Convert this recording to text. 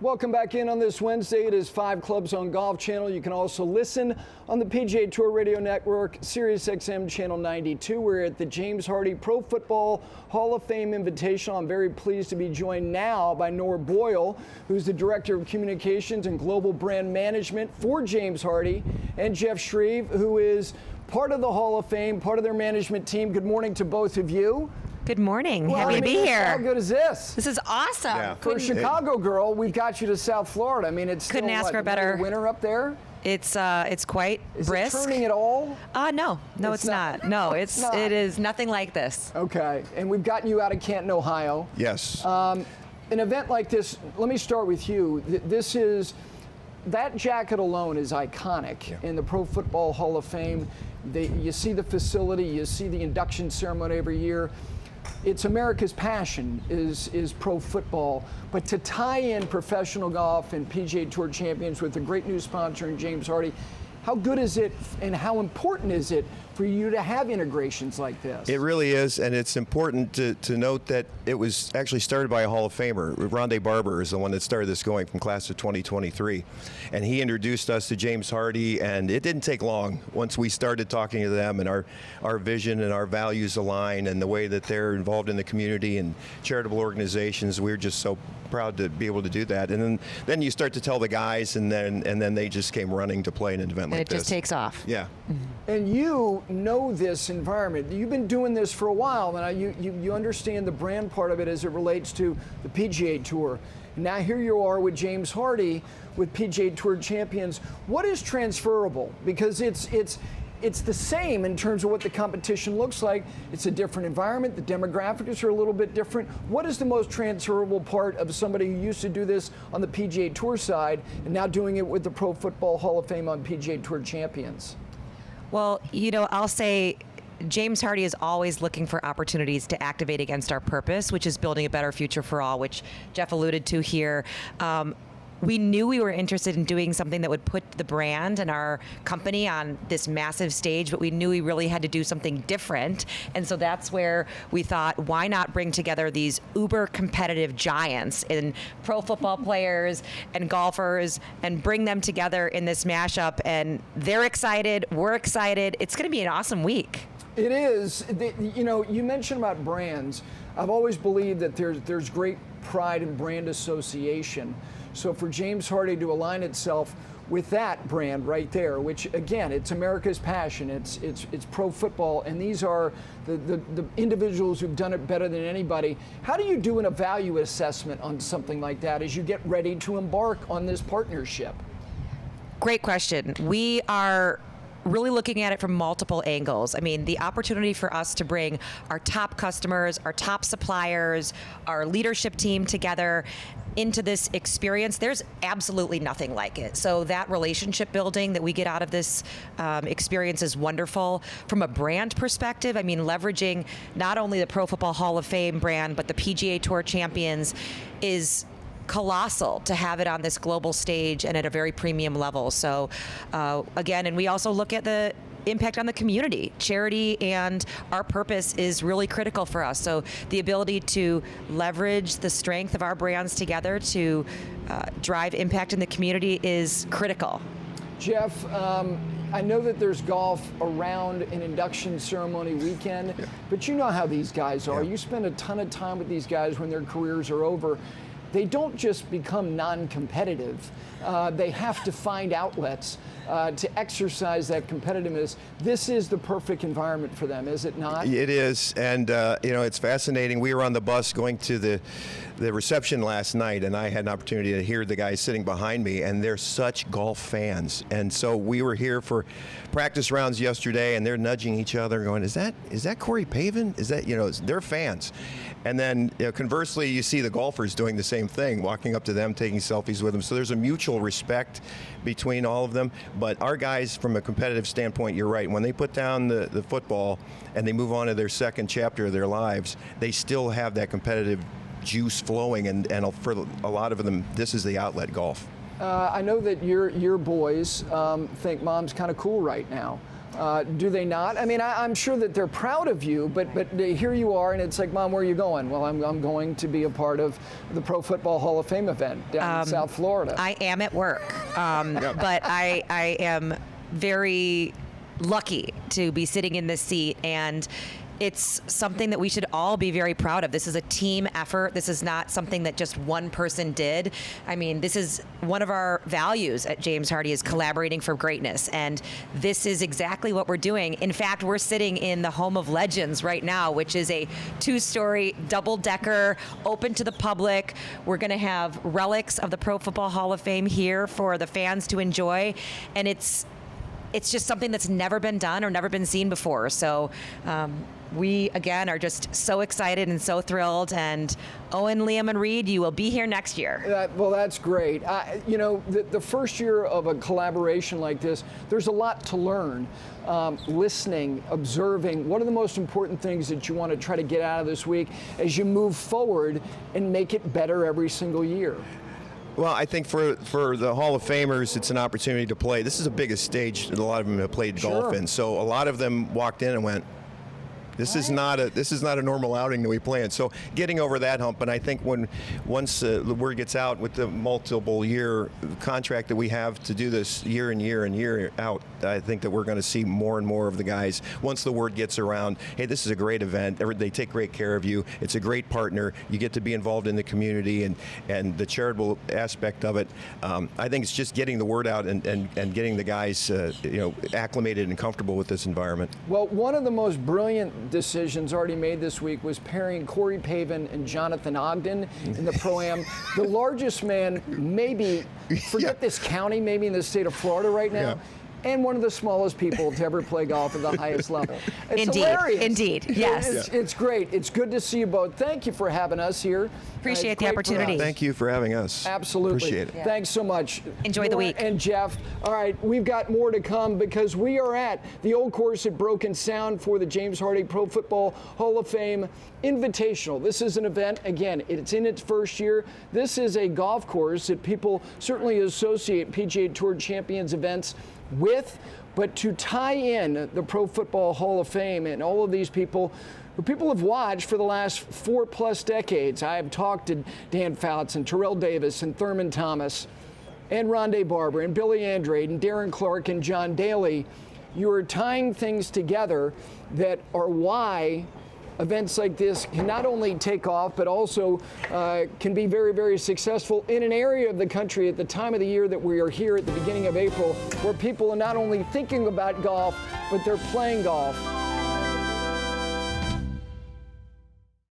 Welcome back in on this Wednesday. It is 5 Clubs on Golf Channel. You can also listen on the PGA Tour Radio Network, Sirius XM Channel 92. We're at the James Hardie Pro Football Hall of Fame Invitational. I'm very pleased to be joined now by Noor Boyle, who's the Director of Communications and Global Brand Management for James Hardie, and Jeff Shreve, who is part of the Hall of Fame, part of their management team. Good morning to both of you. Good morning. Well, Happy to be here. How good is this? This is awesome. Yeah. For a Chicago girl, we've got you to South Florida. I mean, it's still, Couldn't ask for better. Winter up there? It's quite brisk. Is it turning at all? No, it's not. No, it is nothing like this. Okay, and we've gotten you out of Canton, Ohio. Yes. An event like this, let me start with you. That jacket alone is iconic in the Pro Football Hall of Fame. You see the facility, you see the induction ceremony every year. It's America's passion is pro football, but to tie in professional golf and PGA Tour champions with a great new sponsor in James Hardie, how good is it and how important is it for you to have integrations like this? It really is, and it's important to note that it was actually started by a Hall of Famer. Rondé Barber is the one that started this going from class of 2023, and he introduced us to James Hardie, and it didn't take long once we started talking to them and our vision and our values align and the way that they're involved in the community and charitable organizations. We're just so proud to be able to do that. And then you start to tell the guys, and then they just came running to play an event like And it this. just takes off. Yeah. And you know this environment. You've been doing this for a while, and you understand the brand part of it as it relates to the PGA Tour. Now here you are with James Hardie, with PGA Tour champions. What is transferable? Because it's the same in terms of what the competition looks like. It's a different environment. The demographics are a little bit different. What is the most transferable part of somebody who used to do this on the PGA Tour side and now doing it with the Pro Football Hall of Fame on PGA Tour champions? Well, I'll say James Hardie is always looking for opportunities to activate against our purpose, which is building a better future for all, which Jeff alluded to here. We knew we were interested in doing something that would put the brand and our company on this massive stage, but we knew we really had to do something different. And so that's where we thought, why not bring together these uber competitive giants in pro football players and golfers and bring them together in this mashup. And they're excited, we're excited. It's going to be an awesome week. It is. You mentioned about brands. I've always believed that there's great pride in brand association. So for James Hardie to align itself with that brand right there, which again, it's America's passion, it's pro football, and these are the individuals who've done it better than anybody. How do you do a value assessment on something like that as you get ready to embark on this partnership? Great question. We are really looking at it from multiple angles. I mean, the opportunity for us to bring our top customers, our top suppliers, our leadership team together into this experience, there's absolutely nothing like it. So that relationship building that we get out of this experience is wonderful. From a brand perspective, I mean, leveraging not only the Pro Football Hall of Fame brand, but the PGA Tour champions is colossal to have it on this global stage and at a very premium level. So again, and we also look at the impact on the community. Charity and our purpose is really critical for us. So the ability to leverage the strength of our brands together to drive impact in the community is critical. Jeff, I know that there's golf around an induction ceremony weekend, but you know how these guys are. You spend a ton of time with these guys when their careers are over. They don't just become non-competitive. They have to find outlets to exercise that competitiveness. This is the perfect environment for them, is it not? It is, and it's fascinating. We were on the bus going to the reception last night, and I had an opportunity to hear the guys sitting behind me, and they're such golf fans. And so we were here for practice rounds yesterday, and they're nudging each other, going, "Is that Corey Pavin? Is that they're fans?" And then conversely, you see the golfers doing the same thing, walking up to them, taking selfies with them. So there's a mutual respect between all of them. But our guys, from a competitive standpoint, you're right. When they put down the football and they move on to their second chapter of their lives, they still have that competitive juice flowing. And for a lot of them, this is the outlet, golf. I know that your boys think mom's kind of cool right now. Do they not? I mean, I'm sure that they're proud of you, but here you are, and it's like, Mom, where are you going? Well, I'm going to be a part of the Pro Football Hall of Fame event down in South Florida. I am at work, but I am very lucky to be sitting in this seat, and it's something that we should all be very proud of. This is a team effort. This is not something that just one person did. I mean, this is one of our values at James Hardie, is collaborating for greatness. And this is exactly what we're doing. In fact, we're sitting in the Home of Legends right now, which is a 2-story double-decker, open to the public. We're going to have relics of the Pro Football Hall of Fame here for the fans to enjoy. And it's just something that's never been done or never been seen before. So we, again, are just so excited and so thrilled. And Owen, Liam, and Reed, you will be here next year. Well, that's great. You know, the first year of a collaboration like this, there's a lot to learn. Listening, observing. What are the most important things that you want to try to get out of this week as you move forward and make it better every single year? Well, I think for the Hall of Famers, it's an opportunity to play. This is the biggest stage that a lot of them have played golf in. So a lot of them walked in and went, this is not a normal outing that we play in. So getting over that hump, and I think once the word gets out with the multiple year contract that we have to do this year in year and year out, I think that we're going to see more and more of the guys, once the word gets around, hey, this is a great event, they take great care of you, it's a great partner, you get to be involved in the community and the charitable aspect of it. I think it's just getting the word out and getting the guys acclimated and comfortable with this environment. Well, one of the most brilliant decisions already made this week was pairing Corey Pavin and Jonathan Ogden in the Pro-Am. The largest man, maybe, forget this county, maybe in the state of Florida right now. Yeah. And one of the smallest people to ever play golf at the highest level. It's hilarious. Indeed, yes. It's great. It's good to see you both. Thank you for having us here. Appreciate the opportunity. Thank you for having us. Absolutely. Appreciate it. Yeah. Thanks so much. Enjoy the week. And Jeff. All right, we've got more to come because we are at the old course at Broken Sound for the James Hardie Pro Football Hall of Fame Invitational. This is an event, again, it's in its first year. This is a golf course that people certainly associate PGA Tour Champions events with, but to tie in the Pro Football Hall of Fame and all of these people who people have watched for the last 4+ decades. I have talked to Dan Fouts and Terrell Davis and Thurman Thomas and Rondé Barber and Billy Andrade and Darren Clark and John Daly. You are tying things together that are why events like this can not only take off, but also can be very, very successful in an area of the country at the time of the year that we are here at the beginning of April, where people are not only thinking about golf, but they're playing golf.